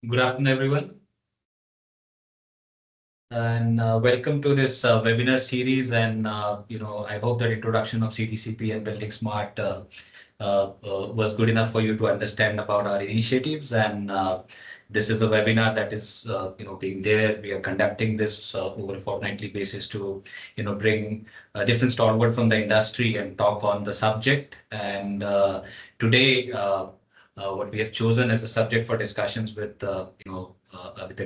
Good afternoon, everyone, and welcome to this webinar series. And I hope that introduction of CDCP and Building Smart was good enough for you to understand about our initiatives. And this is a webinar that is, being there. We are conducting this over a fortnightly basis to, bring a different stalwart from the industry and talk on the subject. And today, what we have chosen as a subject for discussions with the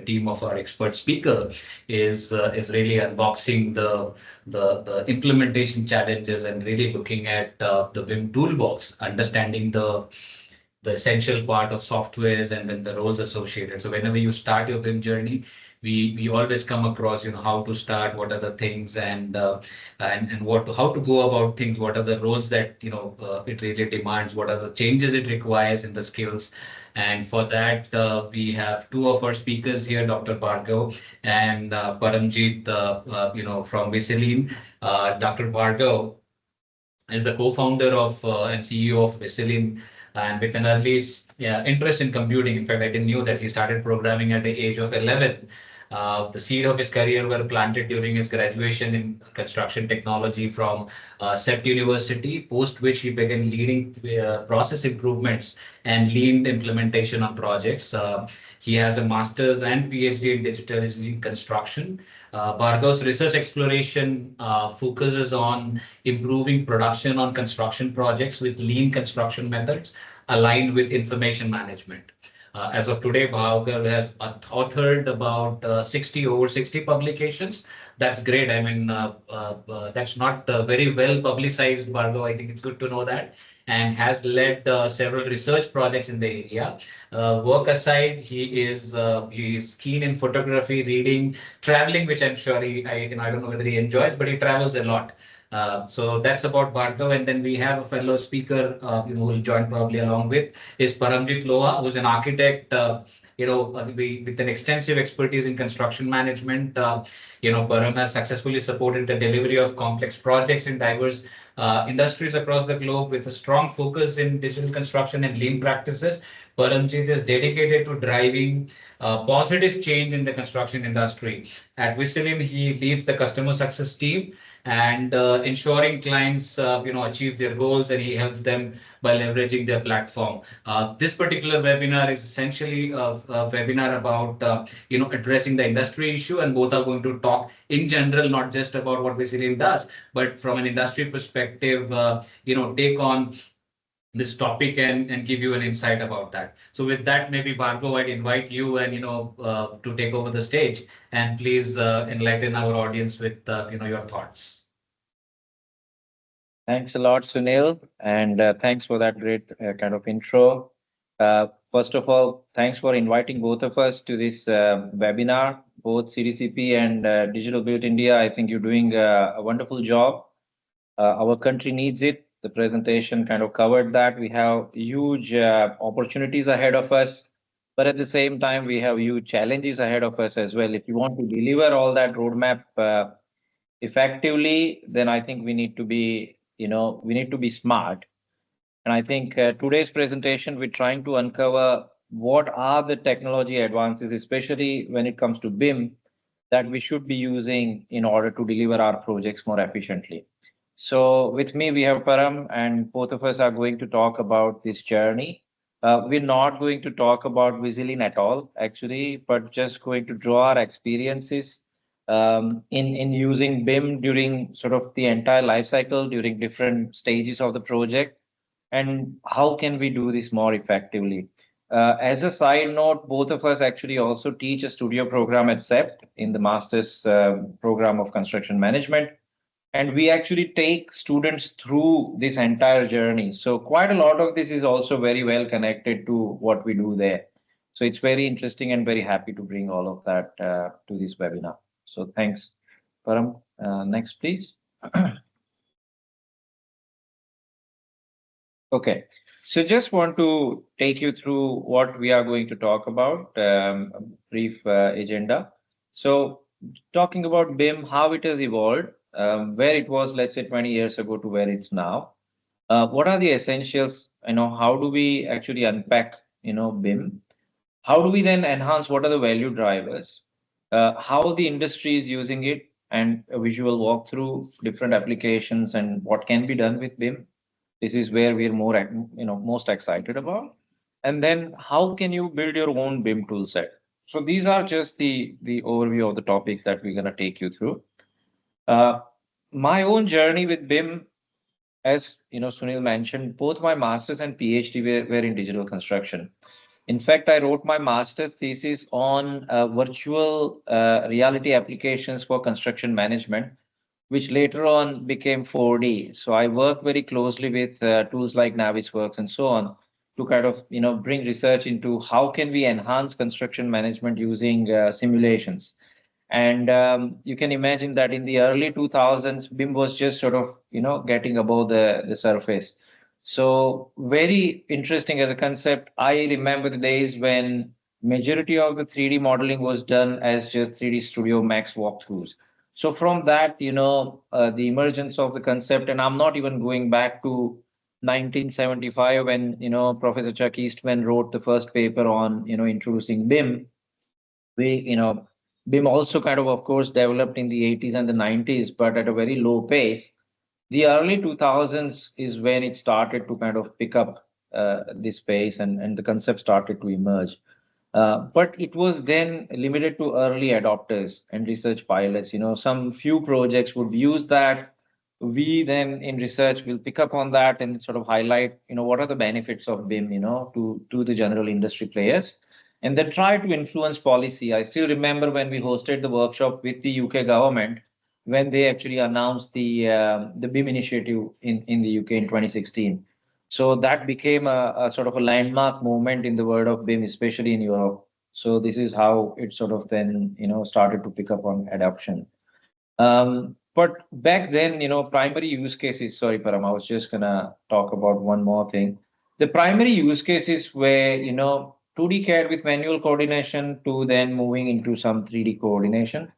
team of our expert speaker is really unboxing the implementation challenges and really looking at the BIM Toolbox, understanding the essential part of softwares and then the roles associated. So whenever you start your BIM journey, we always come across how to start, what are the things, and what how to go about things, what are the roles that it really demands, what are the changes it requires in the skills. And for that, we have two of our speakers here, Dr. Bhargav and Paramjit, from Visilean. Dr. Bhargav is the co-founder of and CEO of Visilean, and with an early interest in computing. In fact, I didn't know that he started programming at the age of 11. The seed of his career were planted during his graduation in construction technology from CEPT University, post which he began leading process improvements and lean implementation on projects. He has a master's and PhD in digital engineering construction. Bhargav's research exploration focuses on improving production on construction projects with lean construction methods aligned with information management. As of today, Bhargav has authored about over 60 publications. That's great. I mean, that's not very well publicized, Bhargav. I think it's good to know that. And has led several research projects in the area. Work aside, he is keen in photography, reading, traveling, which I'm sure I don't know whether he enjoys, but he travels a lot. So that's about Bhargav. And then we have a fellow speaker, who will join probably along with is Paramjit Lota, who's an architect, with an extensive expertise in construction management. Param has successfully supported the delivery of complex projects in diverse industries across the globe with a strong focus in digital construction and lean practices. Paramjit is dedicated to driving positive change in the construction industry. At Visilean, he leads the customer success team and ensuring clients achieve their goals, and he helps them by leveraging their platform. This particular webinar is essentially a webinar about addressing the industry issue, and both are going to talk in general, not just about what Visilean does, but from an industry perspective, take on this topic and give you an insight about that. So with that, maybe Bhargav, I'd invite you and to take over the stage and please enlighten our audience with your thoughts. Thanks a lot, Sunil, and thanks for that great kind of intro. First of all, thanks for inviting both of us to this webinar, both CDCP and Digital Build India. I think you're doing a wonderful job. Our country needs it. The presentation kind of covered that. We have huge opportunities ahead of us, but at the same time, we have huge challenges ahead of us as well. If you want to deliver all that roadmap effectively, then I think we need to be smart. And I think today's presentation, we're trying to uncover what are the technology advances, especially when it comes to BIM, that we should be using in order to deliver our projects more efficiently. So with me, we have Param, and both of us are going to talk about this journey. We're not going to talk about Visilean at all, actually, but just going to draw our experiences in using BIM during sort of the entire life cycle, during different stages of the project, and how can we do this more effectively. As a side note, both of us actually also teach a studio program at CEPT in the Master's Program of Construction Management. And we actually take students through this entire journey. So quite a lot of this is also very well connected to what we do there. So it's very interesting and very happy to bring all of that to this webinar. So thanks, Param. Next, please. Okay, so just want to take you through what we are going to talk about, a brief agenda. So talking about BIM, how it has evolved, where it was, let's say, 20 years ago to where it's now. What are the essentials? How do we actually unpack, BIM? How do we then enhance? What are the value drivers? How the industry is using it, and a visual walkthrough, different applications, and what can be done with BIM. This is where we're most excited about. And then how can you build your own BIM tool set? So these are just the overview of the topics that we're going to take you through. Uh, my own journey with BIM, as Sunil mentioned, both my master's and PhD were in digital construction. In fact, I wrote my master's thesis on virtual reality applications for construction management, which later on became 4D. So I work very closely with tools like Navisworks and so on to kind of bring research into how can we enhance construction management using simulations. And you can imagine that in the early 2000s, BIM was just sort of getting above the surface. So very interesting as a concept. I remember the days when majority of the 3D modeling was done as just 3D Studio Max walkthroughs. So from that, the emergence of the concept, and I'm not even going back to 1975 when Professor Chuck Eastman wrote the first paper on introducing BIM. BIM also kind of course, developed in the 80s and the 90s, but at a very low pace. The early 2000s is when it started to kind of pick up this pace, and the concept started to emerge. But it was then limited to early adopters and research pilots. Some few projects would use that. We then in research will pick up on that and sort of highlight, what are the benefits of BIM, to the general industry players, and then try to influence policy. I still remember when we hosted the workshop with the UK government when they actually announced the BIM initiative in the UK in 2016. So that became a sort of a landmark moment in the world of BIM, especially in Europe. So this is how it sort of then started to pick up on adoption. But back then, primary use cases. Sorry, Param, I was just gonna talk about one more thing. The primary use cases were 2D CAD with manual coordination to then moving into some 3D coordination.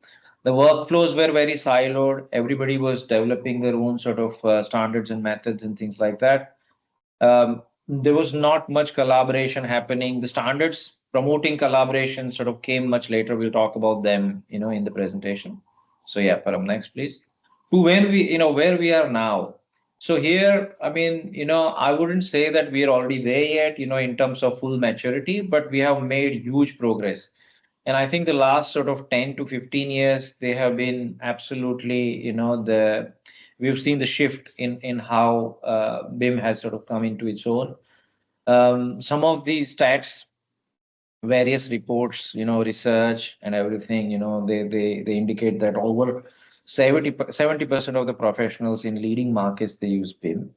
The workflows were very siloed. Everybody was developing their own sort of standards and methods and things like that. There was not much collaboration happening. The standards promoting collaboration sort of came much later. We'll talk about them, in the presentation. So yeah, Param, next, please. To when we, where we are now. So here, I mean, I wouldn't say that we are already there yet, in terms of full maturity, but we have made huge progress. And I think the last sort of 10 to 15 years, they have been absolutely, we've seen the shift in how BIM has sort of come into its own. Some of these stats, various reports, research and everything, they indicate that over 70% of the professionals in leading markets, they use BIM.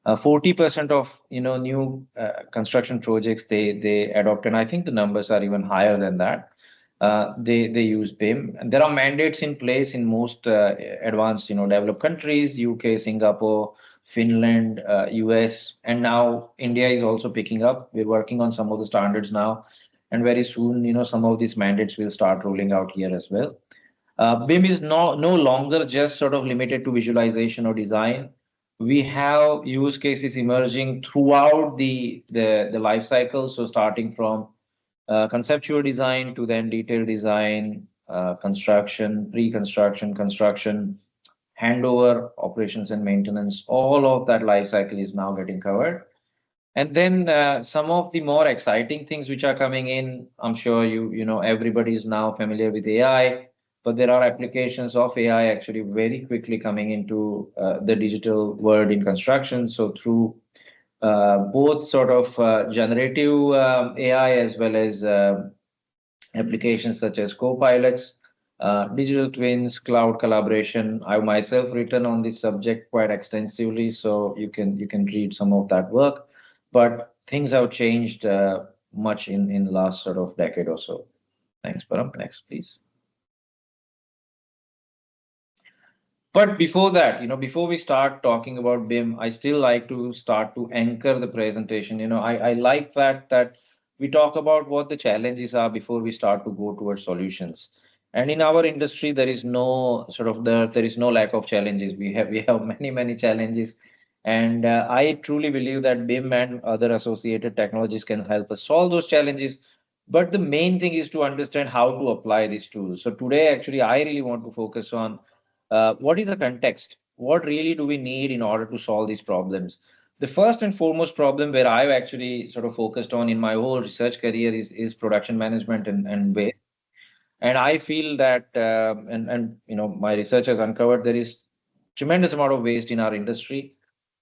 40% of new construction projects they adopt, and I think the numbers are even higher than that. They use BIM, and there are mandates in place in most advanced developed countries: UK, Singapore, Finland, US, and now India is also picking up. We're working on some of the standards now, and very soon some of these mandates will start rolling out here as well. BIM is no longer just sort of limited to visualization or design. We have use cases emerging throughout the life cycle. So starting from conceptual design to then detailed design, construction, pre-construction, construction, handover, operations and maintenance. All of that life cycle is now getting covered. And then some of the more exciting things which are coming in, I'm sure everybody is now familiar with AI, but there are applications of AI actually very quickly coming into the digital world in construction. So through both sort of generative AI as well as applications such as co-pilots, digital twins, cloud collaboration. I've myself written on this subject quite extensively, so you can read some of that work. But things have changed much in last sort of decade or so. Thanks, Param. Next, please. But before that, before we start talking about BIM, I still like to start to anchor the presentation. I like that we talk about what the challenges are before we start to go towards solutions. And in our industry, there is no sort of there is no lack of challenges. We have many challenges, and I truly believe that BIM and other associated technologies can help us solve those challenges. But the main thing is to understand how to apply these tools. So today, actually, I really want to focus on what is the context? What really do we need in order to solve these problems? The first and foremost problem where I've actually sort of focused on in my whole research career is production management and waste. And I feel that, and my research has uncovered there is tremendous amount of waste in our industry.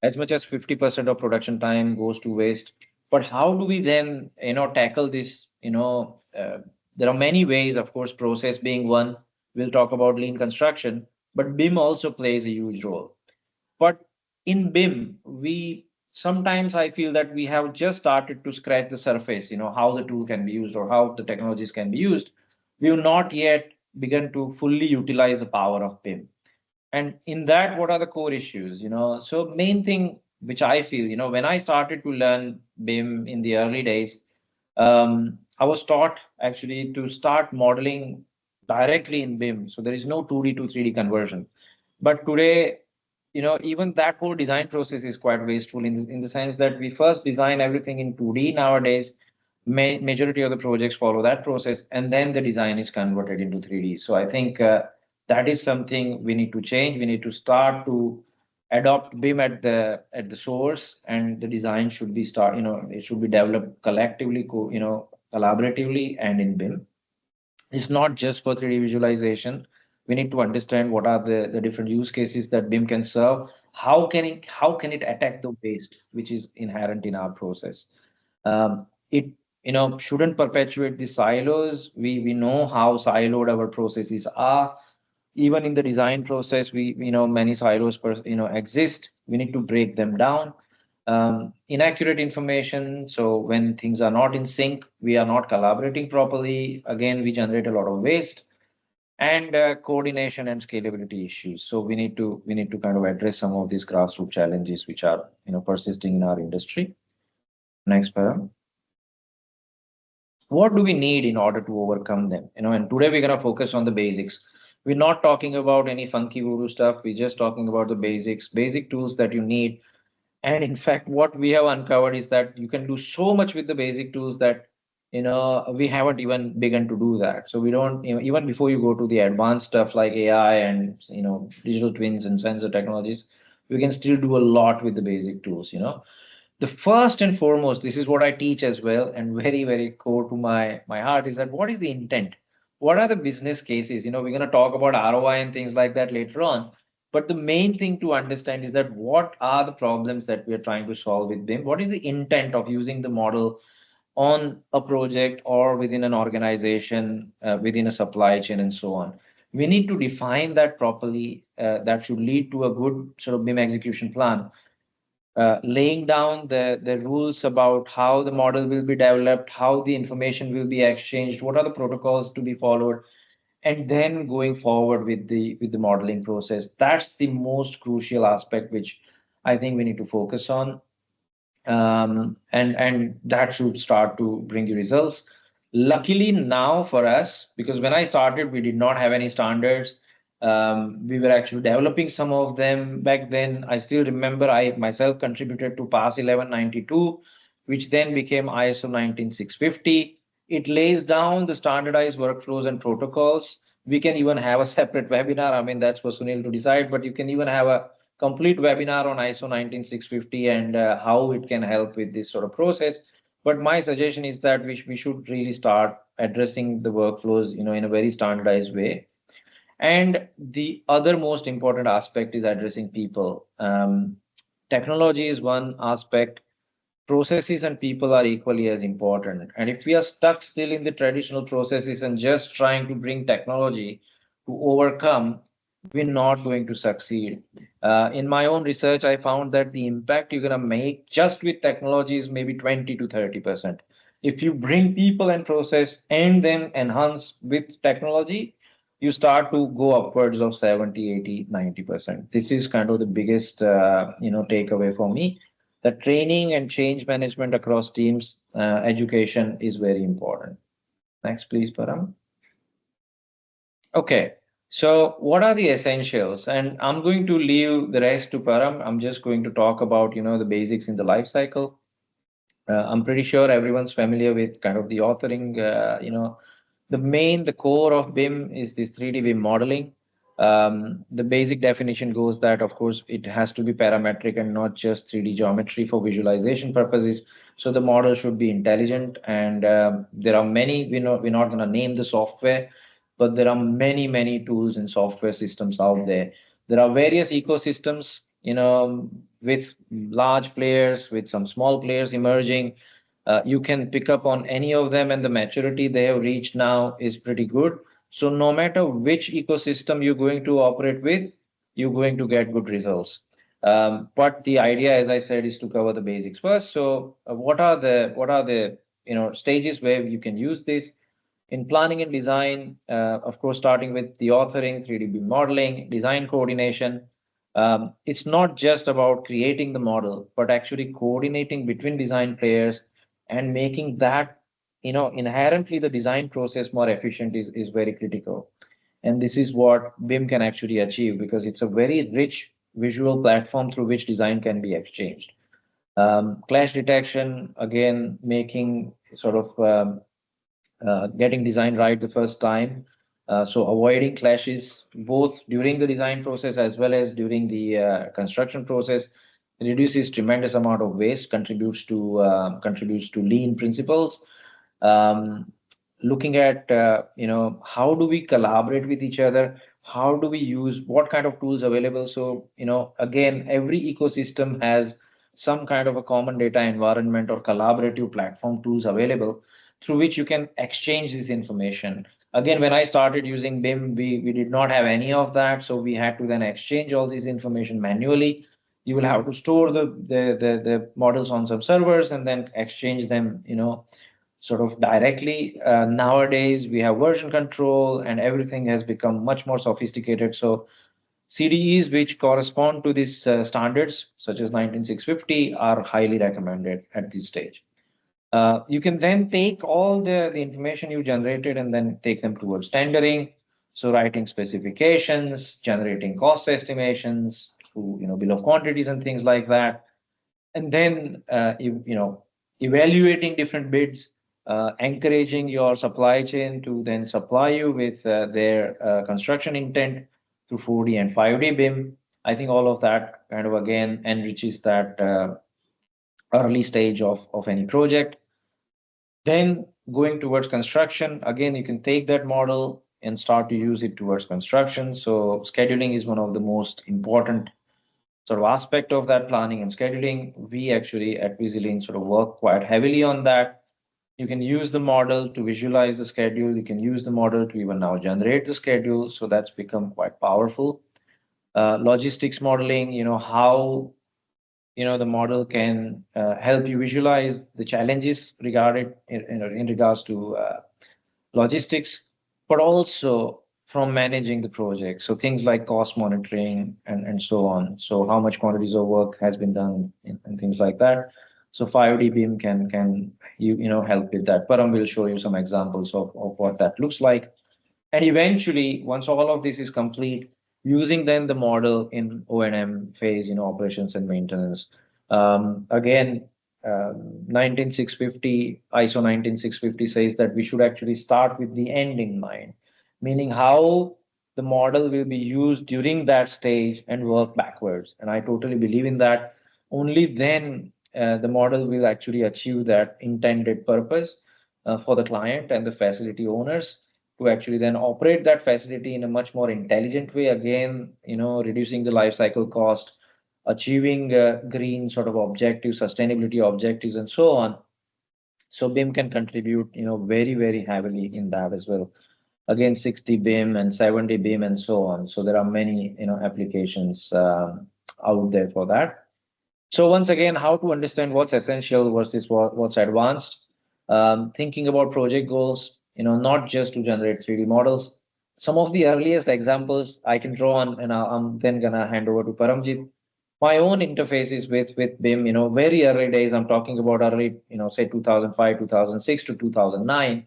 As much as 50% of production time goes to waste. But how do we then, tackle this? There are many ways, of course, process being one. We'll talk about lean construction, but BIM also plays a huge role. But in BIM, we sometimes I feel that we have just started to scratch the surface, how the tool can be used or how the technologies can be used. We have not yet begun to fully utilize the power of BIM. And in that, what are the core issues? So main thing which I feel, when I started to learn BIM in the early days, I was taught actually to start modeling directly in BIM. So there is no 2D to 3D conversion. But today, even that whole design process is quite wasteful in the sense that we first design everything in 2D nowadays. Majority of the projects follow that process, and then the design is converted into 3D. So I think that is something we need to change. We need to start to adopt BIM at the source, and the design should be it should be developed collectively, collaboratively, and in BIM. It's not just for 3D visualization. We need to understand what are the different use cases that BIM can serve. How can it attack the waste which is inherent in our process? It shouldn't perpetuate the silos. We know how siloed our processes are. Even in the design process, many silos exist. We need to break them down. Inaccurate information. So when things are not in sync, we are not collaborating properly. Again, we generate a lot of waste and coordination and scalability issues. So we need to kind of address some of these grassroots challenges which are persisting in our industry. Next, Param. What do we need in order to overcome them? And today we're gonna focus on the basics. We're not talking about any funky voodoo stuff. We're just talking about the basics, basic tools that you need. And in fact, what we have uncovered is that you can do so much with the basic tools that we haven't even begun to do that. So we don't, even before you go to the advanced stuff like AI and digital twins and sensor technologies, we can still do a lot with the basic tools. The first and foremost, this is what I teach as well, and very, very core to my heart is that what is the intent? What are the business cases? We're going to talk about ROI and things like that later on. But the main thing to understand is that what are the problems that we are trying to solve with BIM? What is the intent of using the model on a project or within an organization, within a supply chain, and so on? We need to define that properly. That should lead to a good sort of BIM execution plan, laying down the rules about how the model will be developed, how the information will be exchanged, what are the protocols to be followed, and then going forward with the modeling process. That's the most crucial aspect which I think we need to focus on, and that should start to bring you results. Luckily now for us, because when I started, we did not have any standards. We were actually developing some of them back then. I still remember I myself contributed to PAS 1192, which then became ISO 19650. It lays down the standardized workflows and protocols. We can even have a separate webinar. I mean, that's for Sunil to decide, but you can even have a complete webinar on ISO 19650 and how it can help with this sort of process. But my suggestion is that we should really start addressing the workflows, in a very standardized way. And the other most important aspect is addressing people. Technology is one aspect. Processes and people are equally as important. And if we are stuck still in the traditional processes and just trying to bring technology to overcome, we're not going to succeed. In my own research, I found that the impact you're going to make just with technology is maybe 20 to 30%. If you bring people and process and then enhance with technology, you start to go upwards of 70, 80, 90%. This is kind of the biggest, takeaway for me. That training and change management across teams, education is very important. Next, please, Param. Okay, so what are the essentials? And I'm going to leave the rest to Param. I'm just going to talk about, the basics in the life cycle. I'm pretty sure everyone's familiar with kind of the authoring. The core of BIM is this 3D BIM modeling. The basic definition goes that, of course, it has to be parametric and not just 3D geometry for visualization purposes. So the model should be intelligent, and there are many. We're not going to name the software, but there are many tools and software systems out there. There are various ecosystems, with large players, with some small players emerging. You can pick up on any of them, and the maturity they have reached now is pretty good. So no matter which ecosystem you're going to operate with, you're going to get good results. But the idea, as I said, is to cover the basics first. So what are the stages where you can use this? In planning and design, of course, starting with the authoring, 3D BIM modeling, design coordination. It's not just about creating the model, but actually coordinating between design players and making that, inherently the design process more efficient is very critical. And this is what BIM can actually achieve, because it's a very rich visual platform through which design can be exchanged. Clash detection, again, making sort of getting design right the first time. So avoiding clashes both during the design process as well as during the construction process reduces tremendous amount of waste, contributes to lean principles. Um, Looking at how do we collaborate with each other, how do we use what kind of tools available. So again, every ecosystem has some kind of a common data environment or collaborative platform tools available through which you can exchange this information. Again, when I started using BIM, we did not have any of that. So we had to then exchange all this information manually. You will have to store the models on some servers and then exchange them, sort of directly. Nowadays, we have version control and everything has become much more sophisticated. So CDEs which correspond to these standards, such as 19650, are highly recommended at this stage. You can then take all the information you generated and then take them towards tendering. So writing specifications, generating cost estimations through bill of quantities and things like that, and then evaluating different bids, encouraging your supply chain to then supply you with their construction intent through 4D and 5D BIM. I think all of that kind of again enriches that early stage of any project. Then going towards construction, again, you can take that model and start to use it towards construction. So scheduling is one of the most important sort of aspect of that, planning and scheduling. We actually at Visilean sort of work quite heavily on that. You can use the model to visualize the schedule. You can use the model to even now generate the schedule. So that's become quite powerful. Logistics modeling, how the model can help you visualize the challenges regarding in regards to logistics, but also from managing the project. So things like cost monitoring and so on. So how much quantities of work has been done and things like that. So 5D BIM can help with that. Param will show you some examples of what that looks like. And eventually, once all of this is complete, using then the model in O&M phase, operations and maintenance. Again, 19650, ISO 19650 says that we should actually start with the end in mind, meaning how the model will be used during that stage and work backwards. And I totally believe in that. Only then the model will actually achieve that intended purpose for the client and the facility owners to actually then operate that facility in a much more intelligent way. Again, reducing the life cycle cost, achieving green sort of objectives, sustainability objectives, and so on. So BIM can contribute, very heavily in that as well. Again, 60 BIM and 70 BIM and so on. So there are many, applications out there for that. So once again, how to understand what's essential versus what's advanced. Thinking about project goals, not just to generate 3D models. Some of the earliest examples I can draw on, and I'm then gonna hand over to Paramjit. My own interfaces with BIM, very early days. I'm talking about early, say 2005, 2006 to 2009.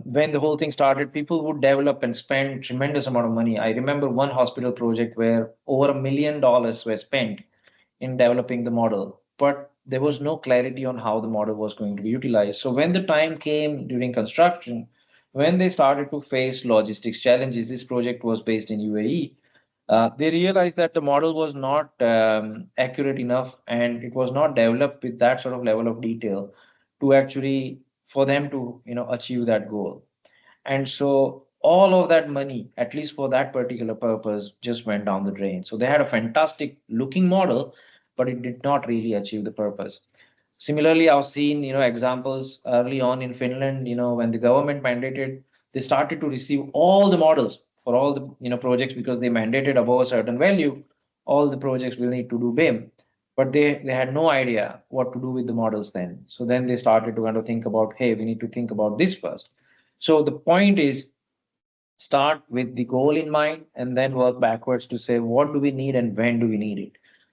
When the whole thing started, people would develop and spend tremendous amount of money. I remember one hospital project where over $1 million were spent in developing the model. But there was no clarity on how the model was going to be utilized. So when the time came during construction, when they started to face logistics challenges, this project was based in UAE. They realized that the model was not accurate enough, and it was not developed with that sort of level of detail to actually for them to achieve that goal. And so all of that money, at least for that particular purpose, just went down the drain. So they had a fantastic looking model, but it did not really achieve the purpose. Similarly, I've seen examples early on in Finland. When the government mandated, they started to receive all the models for all the projects, because they mandated above a certain value, all the projects will need to do BIM. But they had no idea what to do with the models then. So then they started to kind of think about, hey, we need to think about this first. So the point is, start with the goal in mind and then work backwards to say what do we need and when do we need it,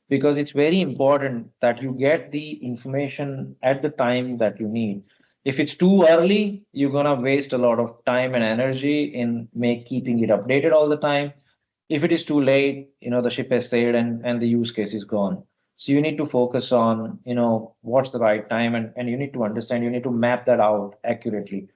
because it's very important that you get the information at the time that you need. If it's too early, you're going to waste a lot of time and energy in keeping it updated all the time. If it is too late, the ship has sailed and the use case is gone. So you need to focus on what's the right time, and you need to understand, you need to map that out accurately.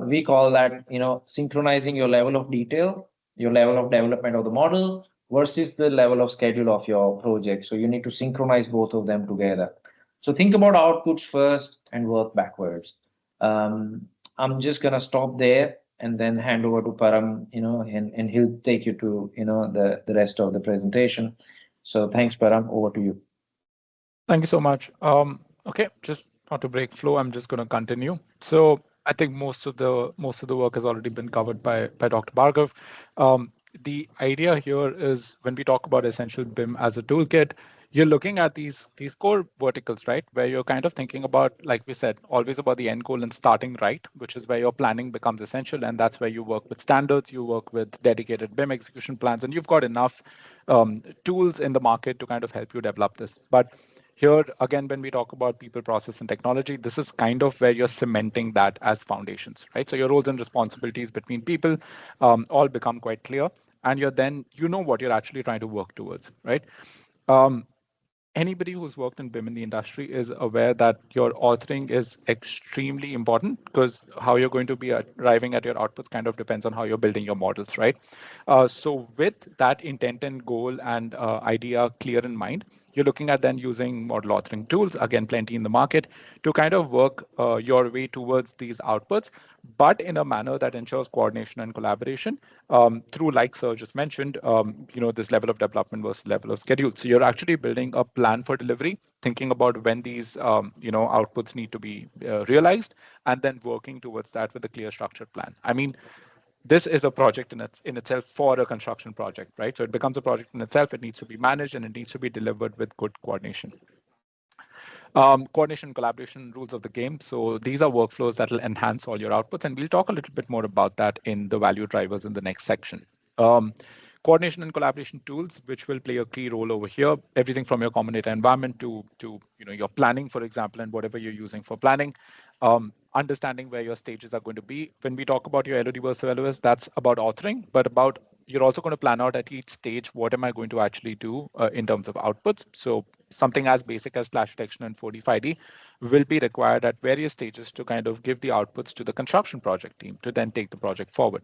We call that synchronizing your level of detail, your level of development of the model versus the level of schedule of your project. So you need to synchronize both of them together. So think about outputs first and work backwards. I'm just gonna stop there and then hand over to Param, and he'll take you to the rest of the presentation. So thanks, Param. Over to you. Thank you so much. Okay, just not to break flow, I'm just going to continue. So I think most of the work has already been covered by Dr. Bhargav. The idea here is when we talk about essential BIM as a toolkit, you're looking at these core verticals, right? Where you're kind of thinking about, like we said, always about the end goal and starting right, which is where your planning becomes essential, and that's where you work with standards, you work with dedicated BIM execution plans, and you've got enough tools in the market to kind of help you develop this. But here, again, when we talk about people, process, and technology, this is kind of where you're cementing that as foundations, right? So your roles and responsibilities between people all become quite clear, and you know what you're actually trying to work towards, right? Anybody who's worked in BIM in the industry is aware that your authoring is extremely important, because how you're going to be arriving at your outputs kind of depends on how you're building your models, right? So with that intent and goal and idea clear in mind, you're looking at then using model authoring tools, again, plenty in the market, to kind of work your way towards these outputs, but in a manner that ensures coordination and collaboration through, like Sir just mentioned, this level of development versus level of schedule. So you're actually building a plan for delivery, thinking about when these outputs need to be realized, and then working towards that with a clear structured plan. I mean, this is a project in itself for a construction project, right? So it becomes a project in itself. It needs to be managed and it needs to be delivered with good coordination. Coordination and collaboration rules of the game. So these are workflows that will enhance all your outputs, and we'll talk a little bit more about that in the value drivers in the next section. Coordination and collaboration tools, which will play a key role over here. Everything from your common data environment to your planning, for example, and whatever you're using for planning. Understanding where your stages are going to be. When we talk about your LOD versus LOS, that's about authoring, but you're also going to plan out at each stage, what am I going to actually do in terms of outputs. So something as basic as clash detection and 4D5D will be required at various stages to kind of give the outputs to the construction project team to then take the project forward.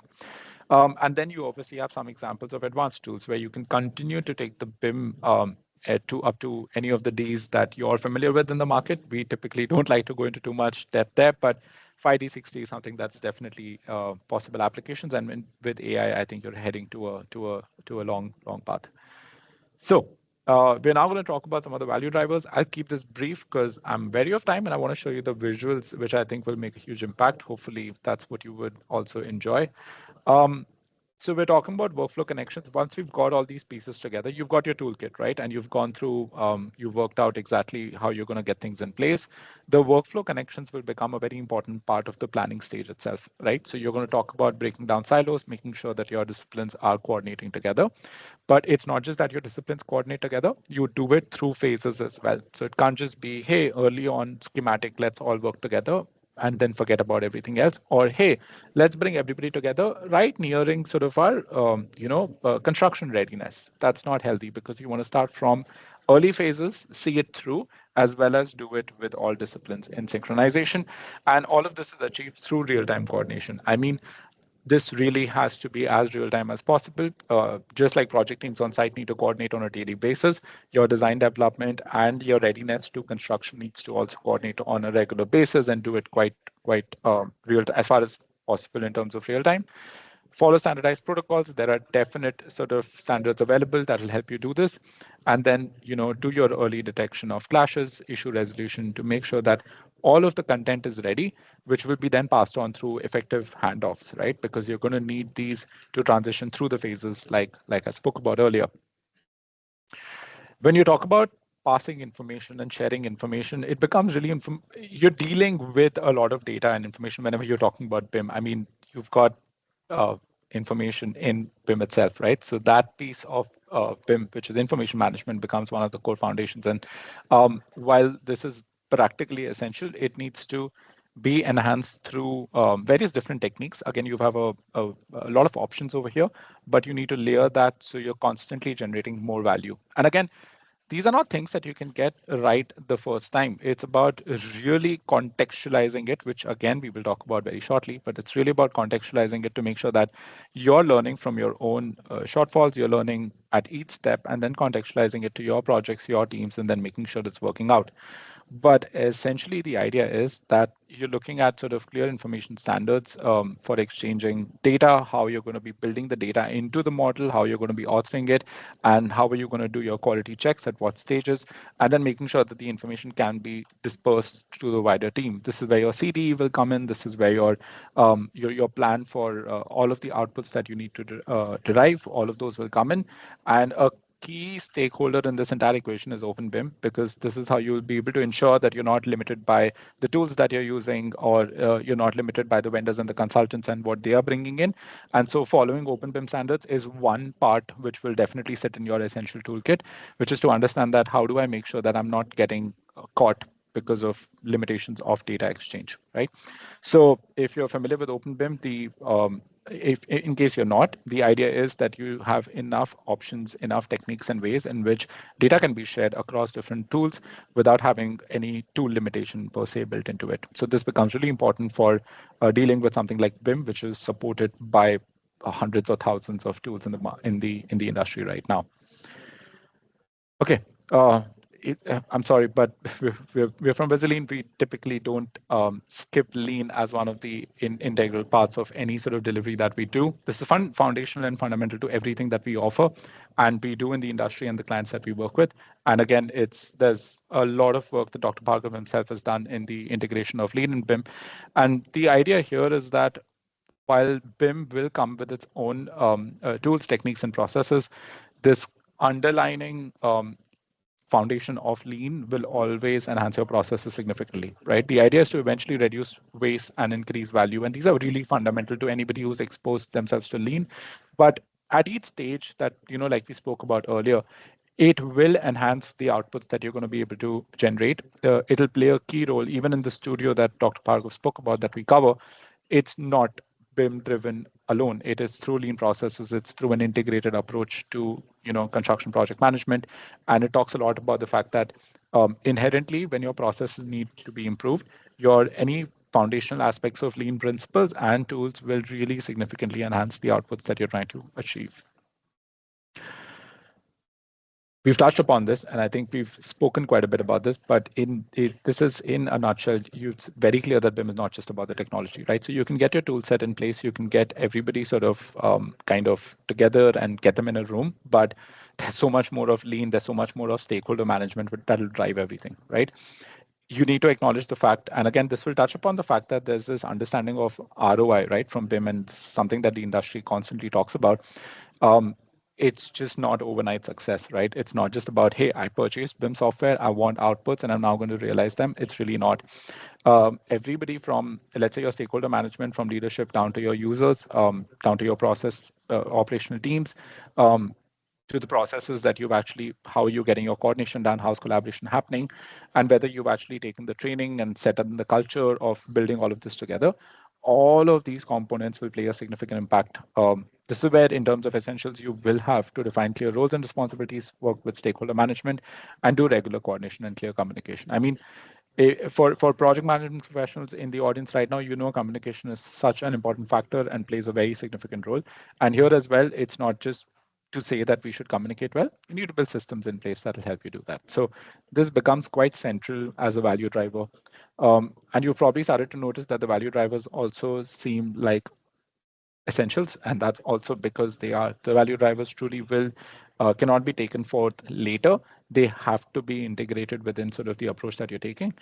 And then you obviously have some examples of advanced tools where you can continue to take the BIM up to any of the Ds that you're familiar with in the market. We typically don't like to go into too much depth there, but 5D, 6D is something that's definitely possible applications. And with AI, I think you're heading to a long path. So we're now going to talk about some of the value drivers. I'll keep this brief because I'm wary of time and I want to show you the visuals, which I think will make a huge impact. Hopefully that's what you would also enjoy. So we're talking about workflow connections. Once we've got all these pieces together, you've got your toolkit, right? And you've gone through, you've worked out exactly how you're going to get things in place. The workflow connections will become a very important part of the planning stage itself, right? So you're going to talk about breaking down silos, making sure that your disciplines are coordinating together. But it's not just that your disciplines coordinate together, you do it through phases as well. So it can't just be, hey, early on schematic, let's all work together and then forget about everything else. Or, hey, let's bring everybody together right nearing sort of our, construction readiness. That's not healthy because you want to start from early phases, see it through, as well as do it with all disciplines in synchronization. And all of this is achieved through real-time coordination. I mean, this really has to be as real time as possible. Just like project teams on site need to coordinate on a daily basis, your design development and your readiness to construction needs to also coordinate on a regular basis and do it quite real as far as possible in terms of real time. Follow standardized protocols. There are definite sort of standards available that will help you do this. And then, do your early detection of clashes, issue resolution to make sure that all of the content is ready, which will be then passed on through effective handoffs, right? Because you're going to need these to transition through the phases like I spoke about earlier. When you talk about passing information and sharing information, it becomes really, you're dealing with a lot of data and information whenever you're talking about BIM. I mean, you've got information in BIM itself, right? So that piece of BIM, which is information management, becomes one of the core foundations. And while this is practically essential, it needs to be enhanced through various different techniques. Again, you have a lot of options over here, but you need to layer that so you're constantly generating more value. And again, these are not things that you can get right the first time. It's about really contextualizing it, which again, we will talk about very shortly, but it's really about contextualizing it to make sure that you're learning from your own shortfalls, you're learning at each step, and then contextualizing it to your projects, your teams, and then making sure it's working out. But essentially, the idea is that you're looking at sort of clear information standards for exchanging data, how you're going to be building the data into the model, how you're going to be authoring it, and how are you going to do your quality checks at what stages, and then making sure that the information can be dispersed to the wider team. This is where your CDE will come in. This is where your plan for all of the outputs that you need to derive, all of those will come in. And a key stakeholder in this entire equation is OpenBIM, because this is how you'll be able to ensure that you're not limited by the tools that you're using, or you're not limited by the vendors and the consultants and what they are bringing in. And so following OpenBIM standards is one part which will definitely sit in your essential toolkit, which is to understand that how do I make sure that I'm not getting caught because of limitations of data exchange, right? So if you're familiar with OpenBIM, if in case you're not, the idea is that you have enough options, enough techniques and ways in which data can be shared across different tools without having any tool limitation per se built into it. So this becomes really important for dealing with something like BIM, which is supported by hundreds or thousands of tools in the industry right now. Okay. I'm sorry, but we're from Visilean. We typically don't skip lean as one of the integral parts of any sort of delivery that we do. This is foundational and fundamental to everything that we offer and we do in the industry and the clients that we work with. And again, there's a lot of work that Dr. Bhargav himself has done in the integration of lean and BIM. And the idea here is that while BIM will come with its own tools, techniques, and processes, this underlining foundation of lean will always enhance your processes significantly, right? The idea is to eventually reduce waste and increase value. And these are really fundamental to anybody who's exposed themselves to lean. But at each stage that, like we spoke about earlier, it will enhance the outputs that you're going to be able to generate. It'll play a key role, even in the studio that Dr. Bhargav spoke about that we cover. It's not BIM driven alone. It is through lean processes. It's through an integrated approach to construction project management, and it talks a lot about the fact that inherently, when your processes need to be improved, any foundational aspects of lean principles and tools will really significantly enhance the outputs that you're trying to achieve. We've touched upon this, and I think we've spoken quite a bit about this, but this is in a nutshell, it's very clear that BIM is not just about the technology, right? So you can get your tool set in place, you can get everybody sort of kind of together and get them in a room, but there's so much more of lean, there's so much more of stakeholder management that will drive everything, right? You need to acknowledge the fact, and again, this will touch upon the fact that there's this understanding of ROI, right, from BIM, and something that the industry constantly talks about. It's just not overnight success, right? It's not just about, hey, I purchased BIM software, I want outputs, and I'm now going to realize them. It's really not. Everybody from, let's say, your stakeholder management, from leadership down to your users, down to your process operational teams, to the processes that how you're getting your coordination done, how's collaboration happening, and whether you've actually taken the training and set up the culture of building all of this together. all of these components will play a significant impact. This is where, in terms of essentials, you will have to define clear roles and responsibilities, work with stakeholder management, and do regular coordination and clear communication. I mean, for project management professionals in the audience right now, communication is such an important factor and plays a very significant role. And here as well, it's not just to say that we should communicate well. You need to build systems in place that will help you do that. So this becomes quite central as a value driver. And you've probably started to notice that the value drivers also seem like essentials, and that's also because the value drivers truly will cannot be taken forth later. They have to be integrated within sort of the approach that you're taking,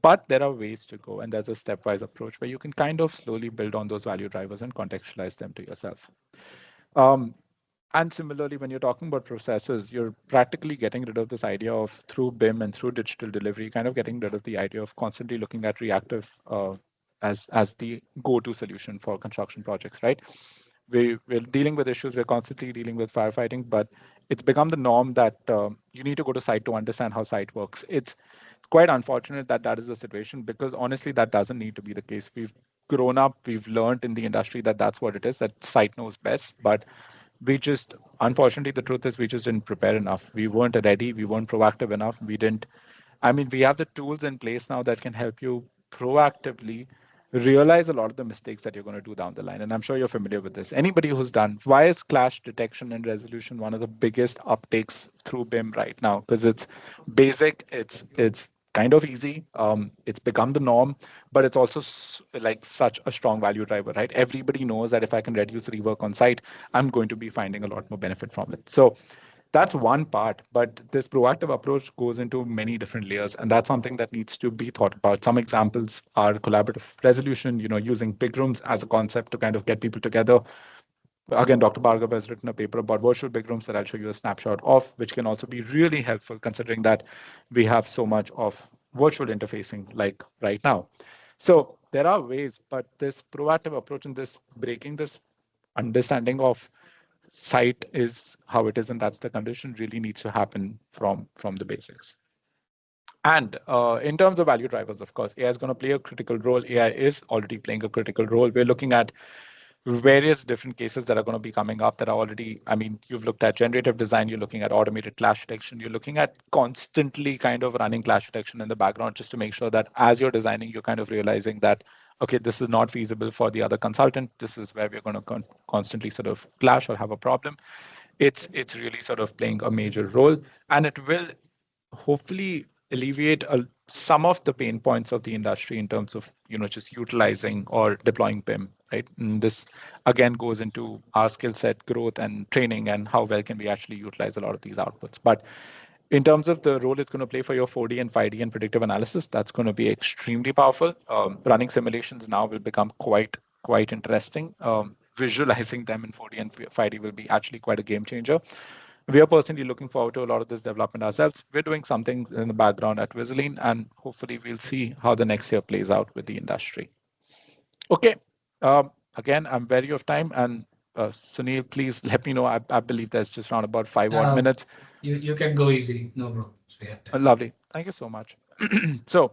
but there are ways to go, and there's a stepwise approach where you can kind of slowly build on those value drivers and contextualize them to yourself. And similarly, when you're talking about processes, you're practically getting rid of this idea of, through BIM and through digital delivery, kind of getting rid of the idea of constantly looking at reactive as the go-to solution for construction projects, right? We're dealing with issues, we're constantly dealing with firefighting, but it's become the norm that you need to go to site to understand how site works. It's quite unfortunate that that is the situation, because honestly, that doesn't need to be the case. We've grown up, we've learned in the industry that that's what it is, that site knows best, but we just, unfortunately, the truth is we just didn't prepare enough. We weren't ready, we weren't proactive enough. We have the tools in place now that can help you proactively realize a lot of the mistakes that you're going to do down the line. And I'm sure you're familiar with this. Anybody who's done, why is clash detection and resolution one of the biggest uptakes through BIM right now? Because it's basic, it's kind of easy, it's become the norm, but it's also like such a strong value driver, right? Everybody knows that if I can reduce rework on site, I'm going to be finding a lot more benefit from it. So that's one part, but this proactive approach goes into many different layers, and that's something that needs to be thought about. Some examples are collaborative resolution, using big rooms as a concept to kind of get people together. Again, Dr. Bhargav has written a paper about virtual big rooms that I'll show you a snapshot of, which can also be really helpful considering that we have so much of virtual interfacing like right now. So there are ways, but this proactive approach and this breaking this understanding of site is how it is and that's the condition really needs to happen from the basics. And in terms of value drivers, of course, AI is going to play a critical role. AI is already playing a critical role. We're looking at various different cases that are going to be coming up that are already, you've looked at generative design, you're looking at automated clash detection, you're looking at constantly kind of running clash detection in the background just to make sure that as you're designing, you're kind of realizing that, okay, this is not feasible for the other consultant. This is where we're going to constantly sort of clash or have a problem. It's really sort of playing a major role, and it will hopefully alleviate some of the pain points of the industry in terms of just utilizing or deploying BIM, right? And this again goes into our skill set growth and training and how well can we actually utilize a lot of these outputs. But in terms of the role it's going to play for your 4D and 5D and predictive analysis, that's going to be extremely powerful. Running simulations now will become quite interesting. Visualizing them in 4D and 5D will be actually quite a game changer. We are personally looking forward to a lot of this development ourselves. We're doing something in the background at Visilean, and hopefully we'll see how the next year plays out with the industry. Okay. Again, I'm wary of time, and Sunil, please let me know. I believe there's just around about 5 odd minutes. You can go easy, no problems. We have time. Lovely. Thank you so much. So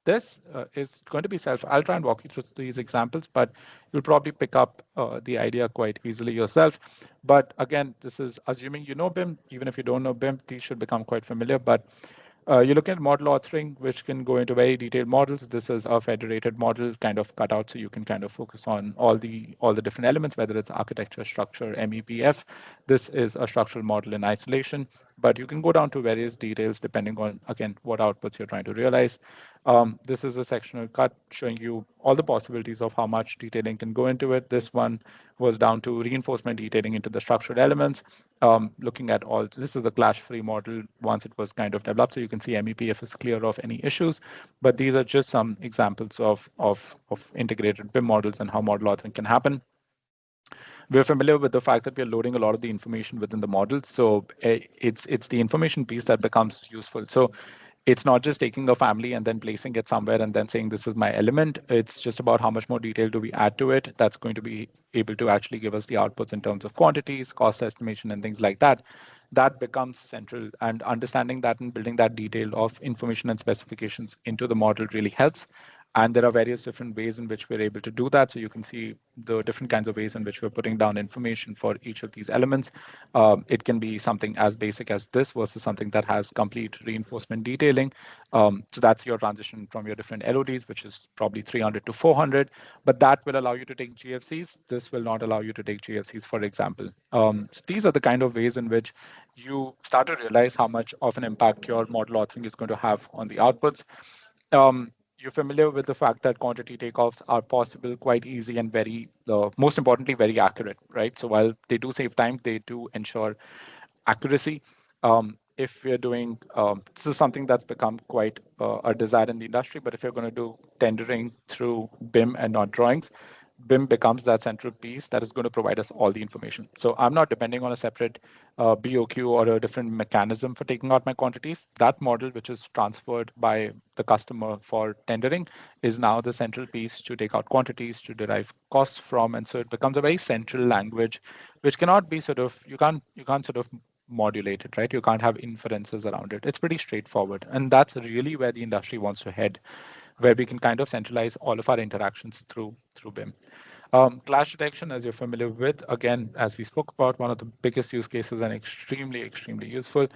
this is going to be I'll try and walk you through these examples, but you'll probably pick up the idea quite easily yourself. But again, this is assuming you know BIM. Even if you don't know BIM, these should become quite familiar. But you look at model authoring, which can go into very detailed models. This is a federated model kind of cut out, so you can kind of focus on all the different elements, whether it's architecture, structure, MEPF. This is a structural model in isolation, but you can go down to various details depending on, again, what outputs you're trying to realize. This is a sectional cut showing you all the possibilities of how much detailing can go into it. This one was down to reinforcement detailing into the structured elements. Looking at all, this is a clash-free model once it was kind of developed, so you can see MEPF is clear of any issues. But these are just some examples of integrated BIM models and how model authoring can happen. We're familiar with the fact that we're loading a lot of the information within the model, so it's the information piece that becomes useful. So it's not just taking a family and then placing it somewhere and then saying this is my element. It's just about how much more detail do we add to it that's going to be able to actually give us the outputs in terms of quantities, cost estimation, and things like that. That becomes central, and understanding that and building that detail of information and specifications into the model really helps. And there are various different ways in which we're able to do that. So you can see the different kinds of ways in which we're putting down information for each of these elements. It can be something as basic as this versus something that has complete reinforcement detailing. So that's your transition from your different LODs, which is probably 300 to 400. But that will allow you to take GFCs. This will not allow you to take GFCs, for example. So these are the kind of ways in which you start to realize how much of an impact your model authoring is going to have on the outputs. You're familiar with the fact that quantity takeoffs are possible, quite easy, and very, most importantly, very accurate, right? So while they do save time, they do ensure accuracy. If we're doing, this is something that's become quite a desire in the industry, but if you're going to do tendering through BIM and not drawings, BIM becomes that central piece that is going to provide us all the information. So I'm not depending on a separate BOQ or a different mechanism for taking out my quantities. That model, which is transferred by the customer for tendering, is now the central piece to take out quantities, to derive costs from. And so it becomes a very central language, which cannot be sort of, you can't sort of modulate it, right? You can't have inferences around it. It's pretty straightforward. And that's really where the industry wants to head, where we can kind of centralize all of our interactions through BIM. Clash detection, as you're familiar with, again, as we spoke about, one of the biggest use cases and extremely, extremely useful.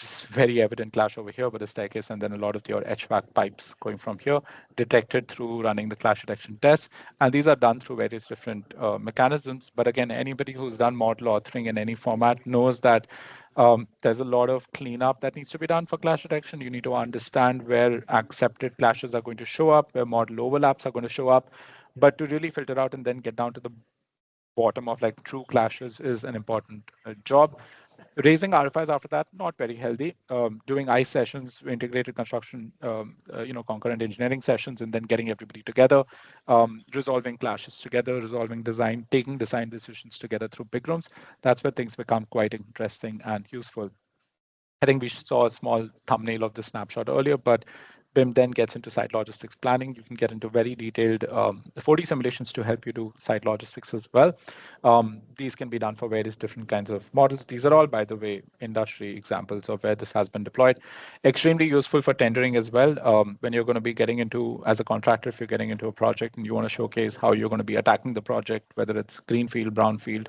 It's very evident clash over here with the staircase, and then a lot of your HVAC pipes going from here, detected through running the clash detection tests. And these are done through various different mechanisms. But again, anybody who's done model authoring in any format knows that there's a lot of cleanup that needs to be done for clash detection. You need to understand where accepted clashes are going to show up, where model overlaps are going to show up. But to really filter out and then get down to the bottom of like true clashes is an important job. Raising RFIs after that, not very healthy. Doing ICE sessions, integrated construction, concurrent engineering sessions, and then getting everybody together, resolving clashes together, resolving design, taking design decisions together through big rooms. That's where things become quite interesting and useful. I think we saw a small thumbnail of the snapshot earlier, but BIM then gets into site logistics planning. You can get into very detailed 4D simulations to help you do site logistics as well. These can be done for various different kinds of models. These are all, by the way, industry examples of where this has been deployed. Extremely useful for tendering as well. When you're going to be getting into, as a contractor, if you're getting into a project and you want to showcase how you're going to be attacking the project, whether it's greenfield, brownfield,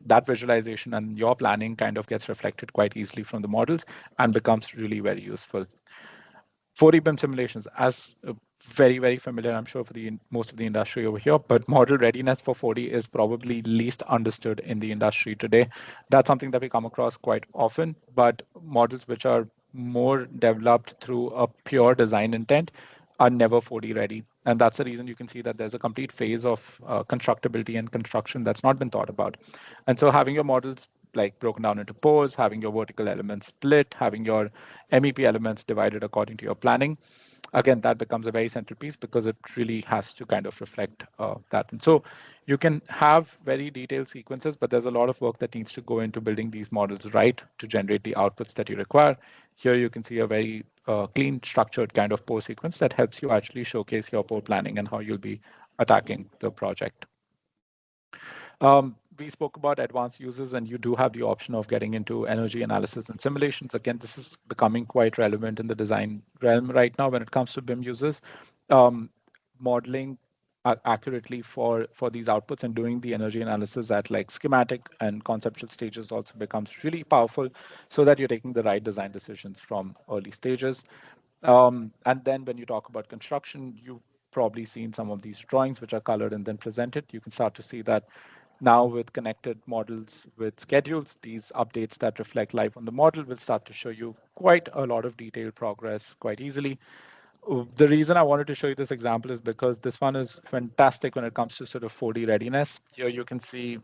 that visualization and your planning kind of gets reflected quite easily from the models and becomes really very useful. 4D BIM simulations, as very, very familiar, I'm sure, for the most of the industry over here, but model readiness for 4D is probably least understood in the industry today. That's something that we come across quite often, but models which are more developed through a pure design intent are never 4D ready. And that's the reason you can see that there's a complete phase of constructability and construction that's not been thought about. And so having your models like broken down into pores, having your vertical elements split, having your MEP elements divided according to your planning, again, that becomes a very central piece because it really has to kind of reflect that. And so you can have very detailed sequences, but there's a lot of work that needs to go into building these models right to generate the outputs that you require. Here you can see a very clean, structured kind of pore sequence that helps you actually showcase your pore planning and how you'll be attacking the project. We spoke about advanced uses, and you do have the option of getting into energy analysis and simulations. Again, this is becoming quite relevant in the design realm right now when it comes to BIM users. Modeling accurately for these outputs and doing the energy analysis at like schematic and conceptual stages also becomes really powerful so that you're taking the right design decisions from early stages. And then when you talk about construction, you've probably seen some of these drawings which are colored and then presented. You can start to see that now with connected models with schedules, these updates that reflect live on the model will start to show you quite a lot of detailed progress quite easily. The reason I wanted to show you this example is because this one is fantastic when it comes to sort of 4D readiness. Here you can see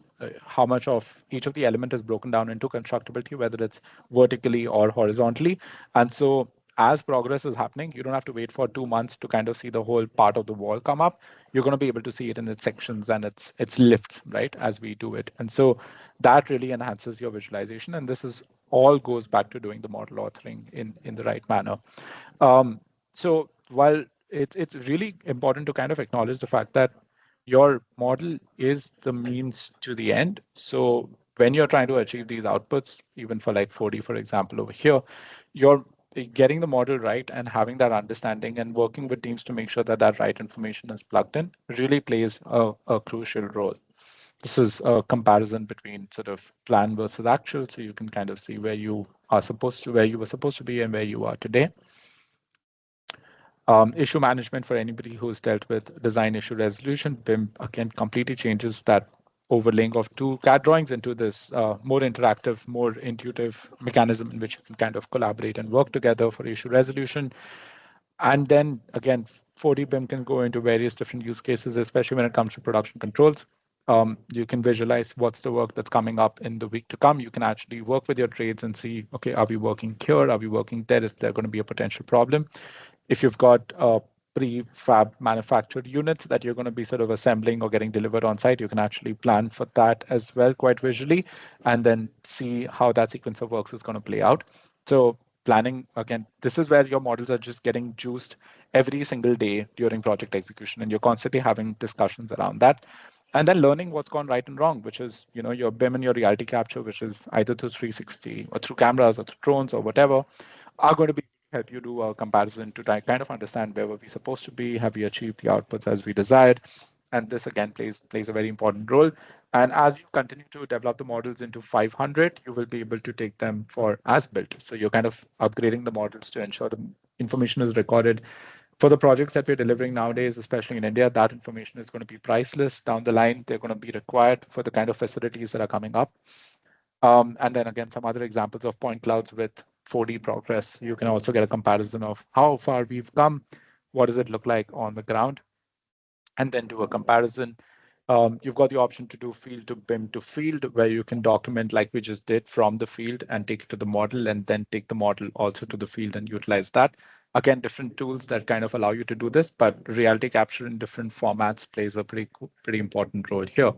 how much of each of the element is broken down into constructability, whether it's vertically or horizontally. And so as progress is happening, you don't have to wait for 2 months to kind of see the whole part of the wall come up. You're going to be able to see it in its sections and its lifts, right, as we do it. And so that really enhances your visualization. And this is all goes back to doing the model authoring in the right manner. So while it's really important to kind of acknowledge the fact that your model is the means to the end. So when you're trying to achieve these outputs, even for like 4D, for example, over here, your getting the model right and having that understanding and working with teams to make sure that that right information is plugged in really plays a crucial role. This is a comparison between sort of plan versus actual, so you can kind of see where you are supposed to, where you were supposed to be and where you are today. Issue management for anybody who's dealt with design issue resolution. BIM, again, completely changes that overlaying of two CAD drawings into this more interactive, more intuitive mechanism in which you can kind of collaborate and work together for issue resolution. And then again, 4D BIM can go into various different use cases, especially when it comes to production controls. You can visualize what's the work that's coming up in the week to come. You can actually work with your trades and see, okay, are we working here? Are we working there? Is there going to be a potential problem? If you've got prefab manufactured units that you're going to be sort of assembling or getting delivered on site, you can actually plan for that as well quite visually, and then see how that sequence of works is going to play out. So planning, again, this is where your models are just getting juiced every single day during project execution, and you're constantly having discussions around that. And then learning what's gone right and wrong, which is, you know, your BIM and your reality capture, which is either through 360 or through cameras or through drones or whatever, are going to be help you do a comparison to kind of understand where were we supposed to be, have we achieved the outputs as we desired, and this again plays a very important role. And as you continue to develop the models into 500, you will be able to take them for as built. So you're kind of upgrading the models to ensure the information is recorded. For the projects that we're delivering nowadays, especially in India, that information is going to be priceless down the line. They're going to be required for the kind of facilities that are coming up. And then again, some other examples of point clouds with 4D progress. You can also get a comparison of how far we've come, what does it look like on the ground, and then do a comparison. You've got the option to do field to BIM to field, where you can document like we just did from the field and take it to the model, and then take the model also to the field and utilize that. Again, different tools that kind of allow you to do this, but reality capture in different formats plays a pretty important role here.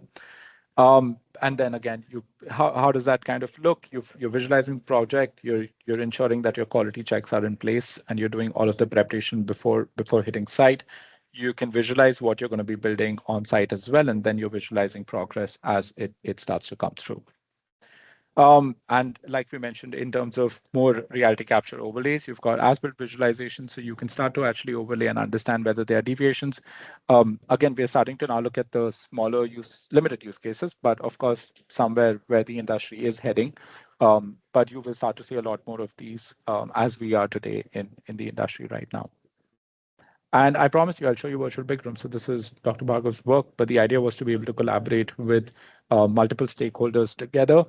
And then again, how does that kind of look? You're visualizing the project, you're ensuring that your quality checks are in place, and you're doing all of the preparation before hitting site. You can visualize what you're going to be building on site as well, and then you're visualizing progress as it starts to come through. And like we mentioned, in terms of more reality capture overlays, you've got as-built visualization, so you can start to actually overlay and understand whether there are deviations. Again, we're starting to now look at the smaller limited use cases, but of course, somewhere where the industry is heading. But you will start to see a lot more of these as we are today in the industry right now. And I promise you, I'll show you virtual big room. So this is Dr. Bhargav's work, but the idea was to be able to collaborate with multiple stakeholders together,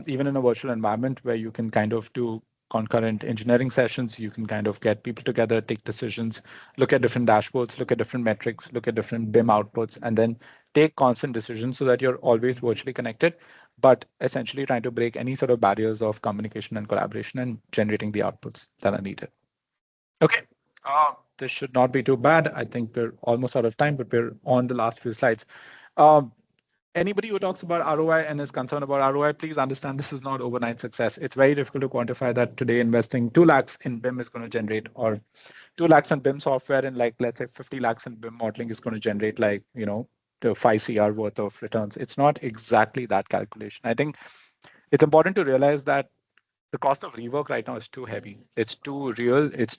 even in a virtual environment where you can kind of do concurrent engineering sessions. You can kind of get people together, take decisions, look at different dashboards, look at different metrics, look at different BIM outputs, and then take constant decisions so that you're always virtually connected, but essentially trying to break any sort of barriers of communication and collaboration and generating the outputs that are needed. Okay. This should not be too bad. I think we're almost out of time, but we're on the last few slides. Anybody who talks about ROI and is concerned about ROI, please understand this is not overnight success. It's very difficult to quantify that today investing 2 lakhs in BIM is going to generate, or 2 lakhs in BIM software and like, let's say 50 lakhs in BIM modeling is going to generate like, you know, the 5 CR worth of returns. It's not exactly that calculation. I think it's important to realize that the cost of rework right now is too heavy. It's too real. It's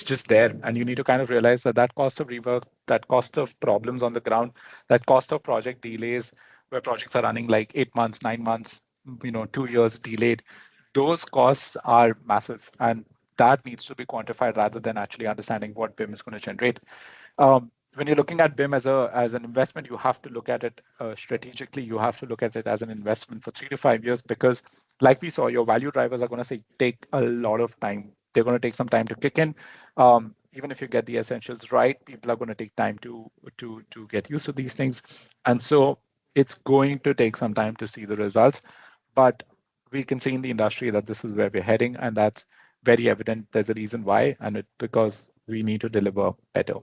just there, and you need to kind of realize that cost of rework, that cost of problems on the ground, that cost of project delays, where projects are running like 8 months, 9 months, 2 years delayed. Those costs are massive, and that needs to be quantified rather than actually understanding what BIM is going to generate. When you're looking at BIM as an investment, you have to look at it strategically. You have to look at it as an investment for 3 to 5 years, because like we saw, your value drivers are going to take a lot of time. They're going to take some time to kick in. Even if you get the essentials right, people are going to take time to get used to these things. And so it's going to take some time to see the results. But we can see in the industry that this is where we're heading, and that's very evident. There's a reason why, and it's because we need to deliver better.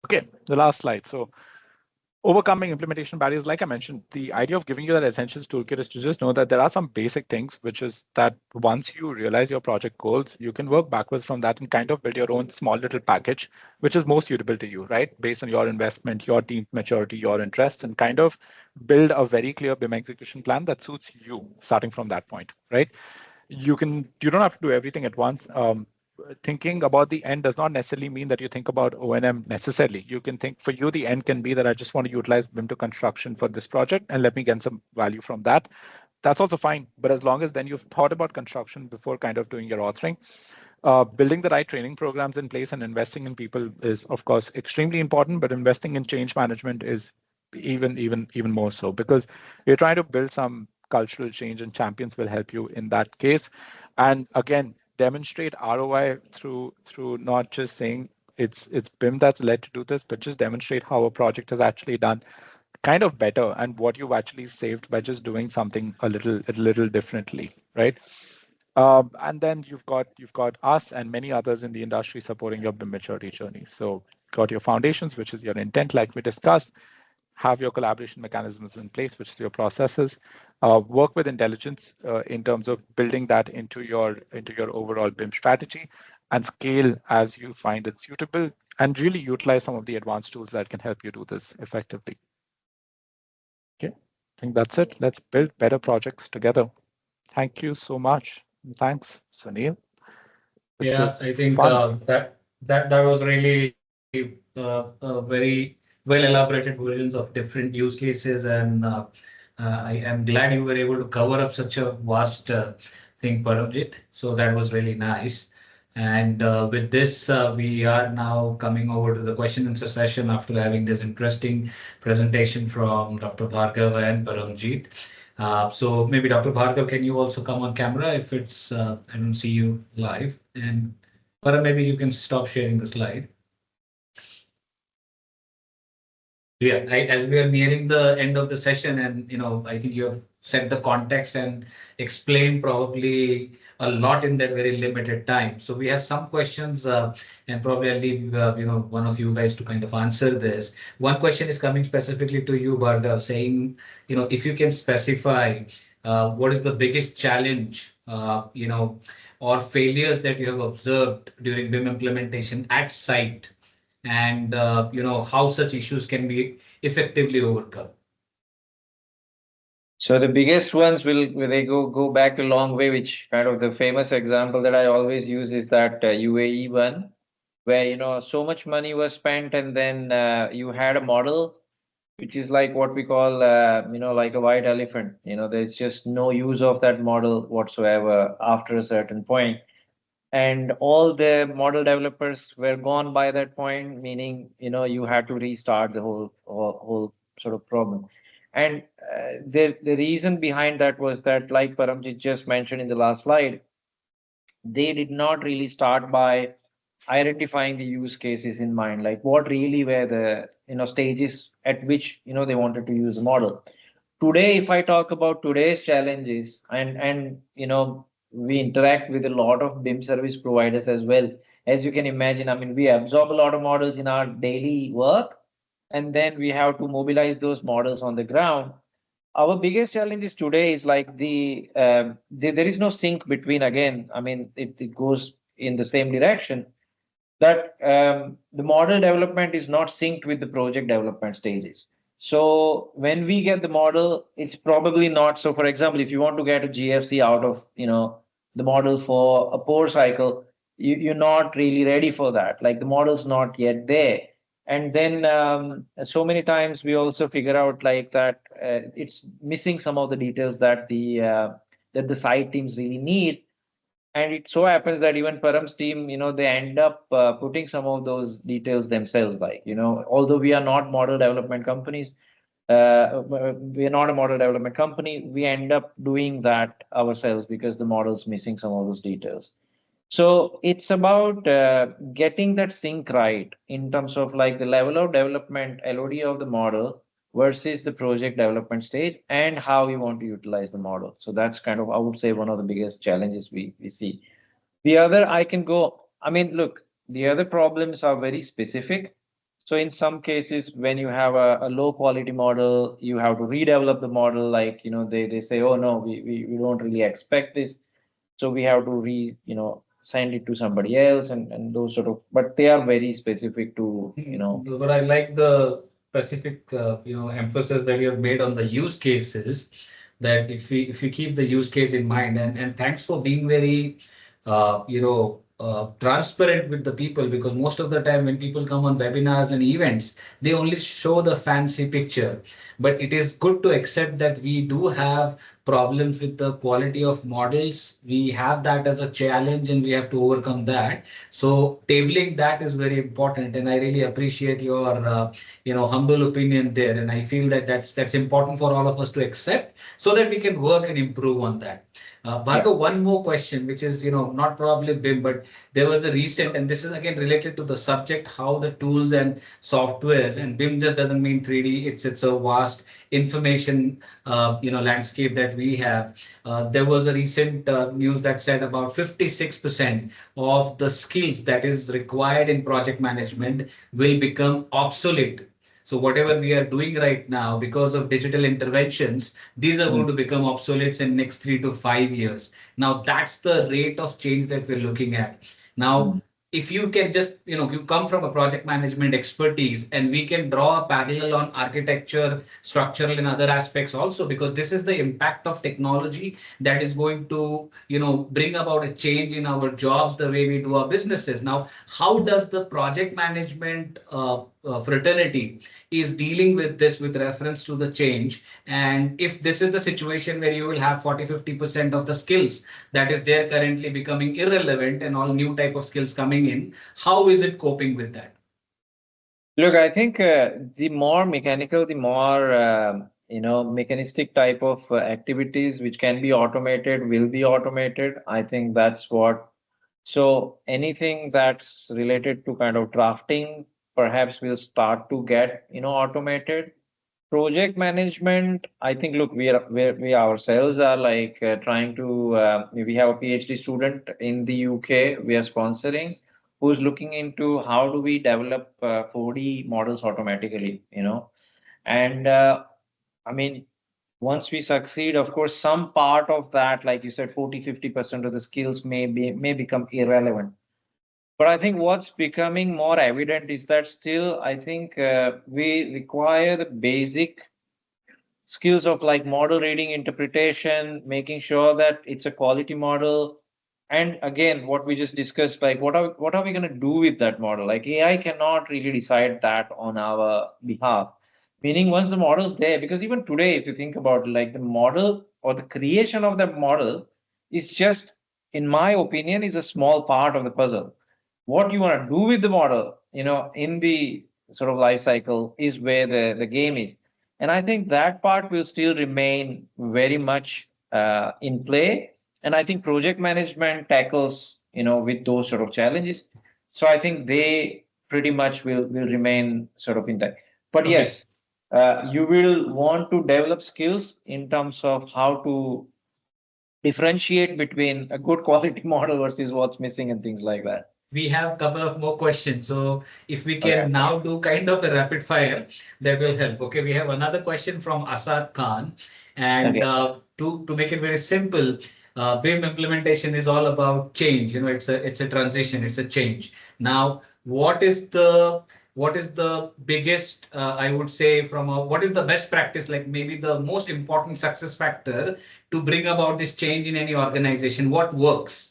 Okay, the last slide. So Overcoming implementation barriers, like I mentioned, the idea of giving you that essentials toolkit is to just know that there are some basic things, which is that once you realize your project goals, you can work backwards from that and kind of build your own small little package, which is most suitable to you, right? Based on your investment, your team maturity, your interests, and kind of build a very clear BIM execution plan that suits you starting from that point, right? You don't have to do everything at once. Thinking about the end does not necessarily mean that you think about O&M necessarily. You can think, for you, the end can be that I just want to utilize BIM to construction for this project and let me get some value from that. That's also fine. But as long as then you've thought about construction before kind of doing your authoring, building the right training programs in place and investing in people is, of course, extremely important. But investing in change management is even more so, because you're trying to build some cultural change, and champions will help you in that case. And again, demonstrate ROI through not just saying it's BIM that's led to do this, but just demonstrate how a project has actually done kind of better and what you've actually saved by just doing something a little differently, right? And then you've got us and many others in the industry supporting your BIM maturity journey. So got your foundations, which is your intent, like we discussed. Have your collaboration mechanisms in place, which is your processes. Work with intelligence in terms of building that into your overall BIM strategy, and scale as you find it suitable, and really utilize some of the advanced tools that can help you do this effectively. Okay, I think that's it. Let's build better projects together. Thank you so much. Thanks, Sunil. Yeah, I think that was really very well elaborated versions of different use cases, and I am glad you were able to cover up such a vast thing, Paramjit. So that was really nice. And with this, we are now coming over to the question and answer session after having this interesting presentation from Dr. Bhargav and Paramjit. So maybe Dr. Bhargav, can you also come on camera if it's, I don't see you live, and maybe you can stop sharing the slide. Yeah, as we are nearing the end of the session, and I think you have set the context and explained probably a lot in that very limited time. So we have some questions, and probably I'll leave one of you guys to kind of answer this. One question is coming specifically to you, Bhargav, saying if you can specify what is the biggest challenge or failures that you have observed during BIM implementation at site, and how such issues can be effectively overcome. So the biggest ones they go back a long way, which kind of the famous example that I always use is that UAE one, where so much money was spent, and then you had a model which is like what we call like a white elephant. There's just no use of that model whatsoever after a certain point. And all the model developers were gone by that point, meaning you had to restart the whole sort of problem. And the reason behind that was that, like Paramjit just mentioned in the last slide, they did not really start by identifying the use cases in mind, like what really were the stages at which they wanted to use a model. Today, if I talk about today's challenges, and we interact with a lot of BIM service providers as well. As you can imagine, I mean, we absorb a lot of models in our daily work, and then we have to mobilize those models on the ground. Our biggest challenge is today is like there is no sync between, again, I mean, it goes in the same direction, that the model development is not synced with the project development stages. So when we get the model, it's probably not. So for example, if you want to get a GFC out of the model for a pour cycle, you're not really ready for that. Like the model's not yet there. And then so many times we also figure out like that it's missing some of the details that the site teams really need. And it so happens that even Param's team, they end up putting some of those details themselves. Like, although we are not model development companies, we are not a model development company, we end up doing that ourselves because the model's missing some of those details. So it's about getting that sync right in terms of like the level of development, LOD of the model versus the project development stage, and how we want to utilize the model. So that's kind of, I would say, one of the biggest challenges we see. The other, I mean, look, the other problems are very specific. So in some cases, when you have a low quality model, you have to redevelop the model. Like, they say, oh no, we don't really expect this. So we have to send it to somebody else and those sort of, but they are very specific to, But I like the specific, emphasis that you have made on the use cases, that if we keep the use case in mind, and thanks for being very, transparent with the people, because most of the time when people come on webinars and events, they only show the fancy picture. But it is good to accept that we do have problems with the quality of models. We have that as a challenge and we have to overcome that. So tabling that is very important, and I really appreciate your humble opinion there. And I feel that that's important for all of us to accept, so that we can work and improve on that. Bhargav, one more question, which is not probably BIM, but there was a recent, and this is again related to the subject, how the tools and softwares, and BIM just doesn't mean 3D. It's a vast information landscape that we have. There was a recent news that said about 56% of the skills that is required in project management will become obsolete. So whatever we are doing right now, because of digital interventions, these are going to become obsolete in next 3 to 5 years. Now that's the rate of change that we're looking at. Now, if you can just, you come from a project management expertise, and we can draw a parallel on architecture, structural and other aspects also, because this is the impact of technology that is going to, bring about a change in our jobs, the way we do our businesses. Now, how does the project management fraternity is dealing with this with reference to the change? And if this is the situation where you will have 40-50% of the skills that is there currently becoming irrelevant and all new type of skills coming in, how is it coping with that? Look, I think the more mechanical, the more mechanistic type of activities which can be automated will be automated. I think that's what. So anything that's related to kind of drafting perhaps will start to get automated. Project management, I think, look, we ourselves are like trying to. We have a PhD student in the UK we are sponsoring, who's looking into how do we develop 4D models automatically, and I mean, once we succeed, of course, some part of that, like you said, 40-50% of the skills may become irrelevant. But I think what's becoming more evident is that still, I think we require the basic skills of like model reading, interpretation, making sure that it's a quality model. And again, what we just discussed, like what are we going to do with that model? Like AI cannot really decide that on our behalf. Meaning once the model's there, because even today, if you think about it, like the model or the creation of the model is just, in my opinion, is a small part of the puzzle. What you want to do with the model, in the sort of life cycle is where the game is. And I think that part will still remain very much in play. And I think project management tackles, with those sort of challenges. So I think they pretty much will remain sort of intact. But Okay. yes, you will want to develop skills in terms of how to differentiate between a good quality model versus what's missing and things like that. We have a couple of more questions. So if we can now do kind of a rapid fire, that will help. Okay, we have another question from Asad Khan. And to make it very simple, BIM implementation is all about change. It's a transition, it's a change. Now, what is the biggest, I would say, what is the best practice, like maybe the most important success factor to bring about this change in any organization? What works?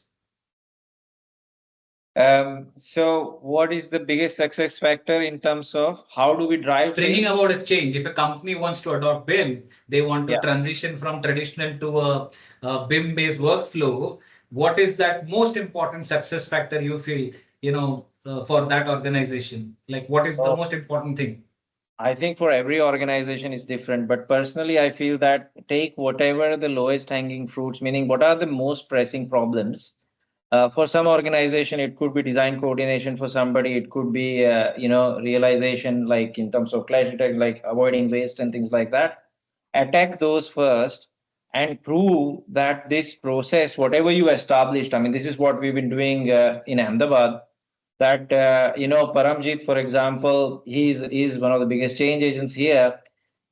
So what is the biggest success factor in terms of how do we drive Bringing change? about a change? If a company wants to adopt BIM, they want to transition from traditional to a BIM-based workflow. What is that most important success factor you feel, for that organization? Like, what is the most important thing? I think for every organization is different, but personally, I feel that take whatever the lowest hanging fruits, meaning what are the most pressing problems. For some organization, it could be design coordination. For somebody, it could be, realization, like in terms of clarity, like avoiding waste and things like that. Attack those first and prove that this process, whatever you established, I mean, this is what we've been doing in Ahmedabad. that, Paramjit, for example, he's one of the biggest change agents here.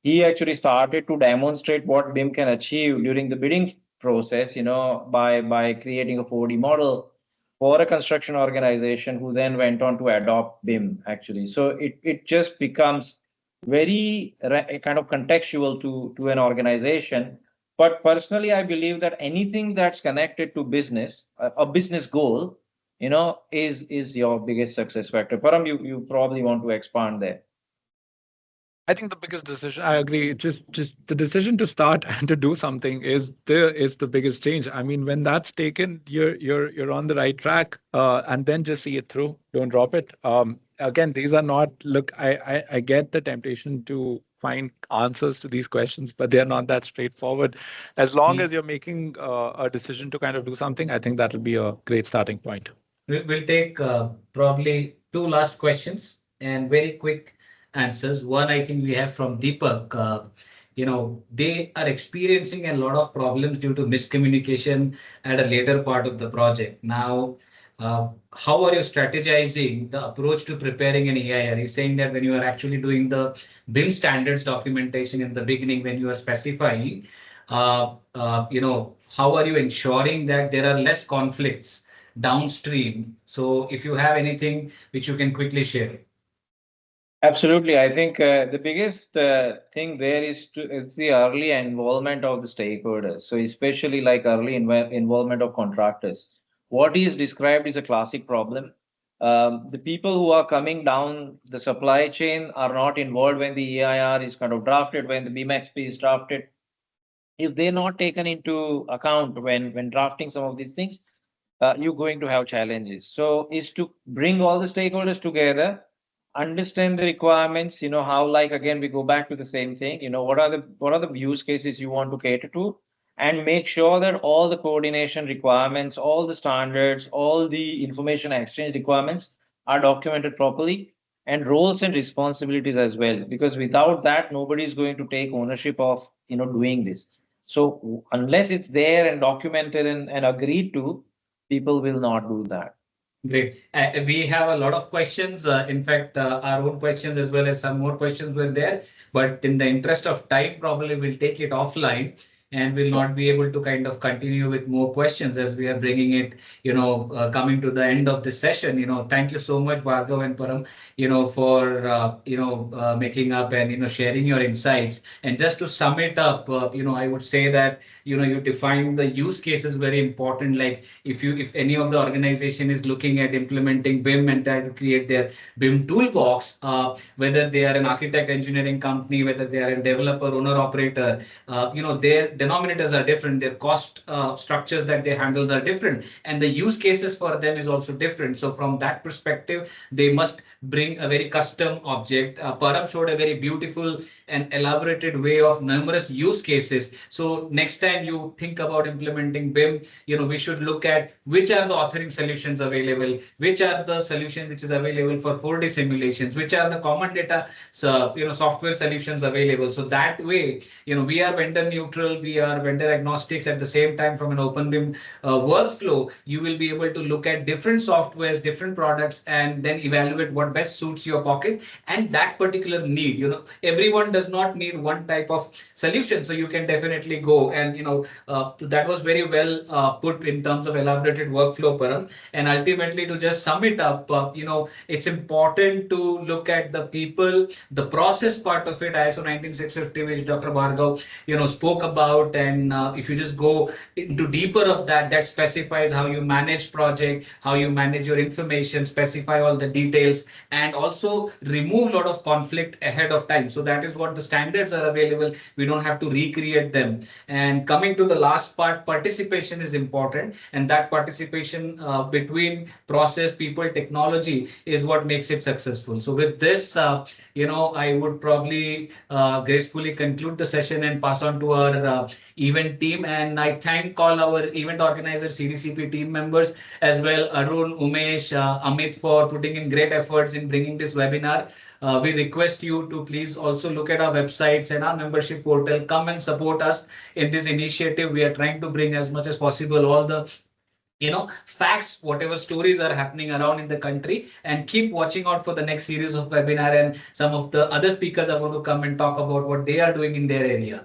He actually started to demonstrate what BIM can achieve during the bidding process, by creating a 4D model for a construction organization who then went on to adopt BIM actually. So it just becomes very kind of contextual to an organization. But personally, I believe that anything that's connected to business, a business goal, is your biggest success factor. Param, you probably want to expand there. I think the biggest decision, I agree, just the decision to start and to do something is the biggest change. I mean, when that's taken, you're on the right track, and then just see it through. Don't drop it. Again, these are not, look, I get the temptation to find answers to these questions, but they're not that straightforward. As long as you're making a decision to kind of do something, I think that'll be a great starting point. We'll take probably two last questions and very quick answers. One, I think we have from Deepak. They are experiencing a lot of problems due to miscommunication at a later part of the project. Now, how are you strategizing the approach to preparing an EIR? He's saying that when you are actually doing the BIM standards documentation in the beginning, when you are specifying, how are you ensuring that there are less conflicts downstream? So if you have anything which you can quickly share. Absolutely. I think the biggest thing there is it's the early involvement of the stakeholders. So especially like early involvement of contractors. What is described is a classic problem. The people who are coming down the supply chain are not involved when the EIR is kind of drafted, when the BIMXP is drafted. If they're not taken into account when drafting some of these things, you're going to have challenges. So is to bring all the stakeholders together, understand the requirements, how, like, again, we go back to the same thing, what are the use cases you want to cater to, and make sure that all the coordination requirements, all the standards, all the information exchange requirements are documented properly, and roles and responsibilities as well, because without that, nobody is going to take ownership of, doing this. So unless it's there and documented and agreed to, people will not do that. Great. We have a lot of questions. In fact, our own questions as well as some more questions were there. But in the interest of time, probably we'll take it offline and will not be able to kind of continue with more questions as we are bringing it, coming to the end of this session. Thank you so much, Bhargav and Param, for, making up and, sharing your insights. And just to sum it up, I would say that, you define the use cases very important. Like if any of the organization is looking at implementing BIM and try to create their BIM toolbox, whether they are an architect engineering company, whether they are a developer, owner operator, their denominators are different, their cost structures that they handle are different, and the use cases for them is also different. So from that perspective, they must bring a very custom object. Param showed a very beautiful and elaborated way of numerous use cases. So next time you think about implementing BIM, we should look at which are the authoring solutions available, which are the solutions which is available for 4D simulations, which are the common data, software solutions available. So that way, we are vendor neutral, we are vendor agnostics. At the same time, from an open BIM workflow, you will be able to look at different softwares, different products, and then evaluate what best suits your pocket and that particular need. Everyone does not need one type of solution, so you can definitely go and that was very well put in terms of elaborated workflow, Param. And ultimately, to just sum it up, it's important to look at the people, the process part of it, ISO 19650, which Dr. Bhargav spoke about. And if you just go into deeper of that specifies how you manage project, how you manage your information, specify all the details, and also remove a lot of conflict ahead of time. So that is what the standards are available. We don't have to recreate them. And coming to the last part, participation is important, and that participation between process, people, technology is what makes it successful. So with this, I would probably gracefully conclude the session and pass on to our event team. And I thank all our event organizers, CDCP team members, as well, Arun, Umesh, Amit, for putting in great efforts in bringing this webinar. We request you to please also look at our websites and our membership portal. Come and support us in this initiative. We are trying to bring as much as possible all the facts, whatever stories are happening around in the country, and keep watching out for the next series of webinar, and some of the other speakers are going to come and talk about what they are doing in their area.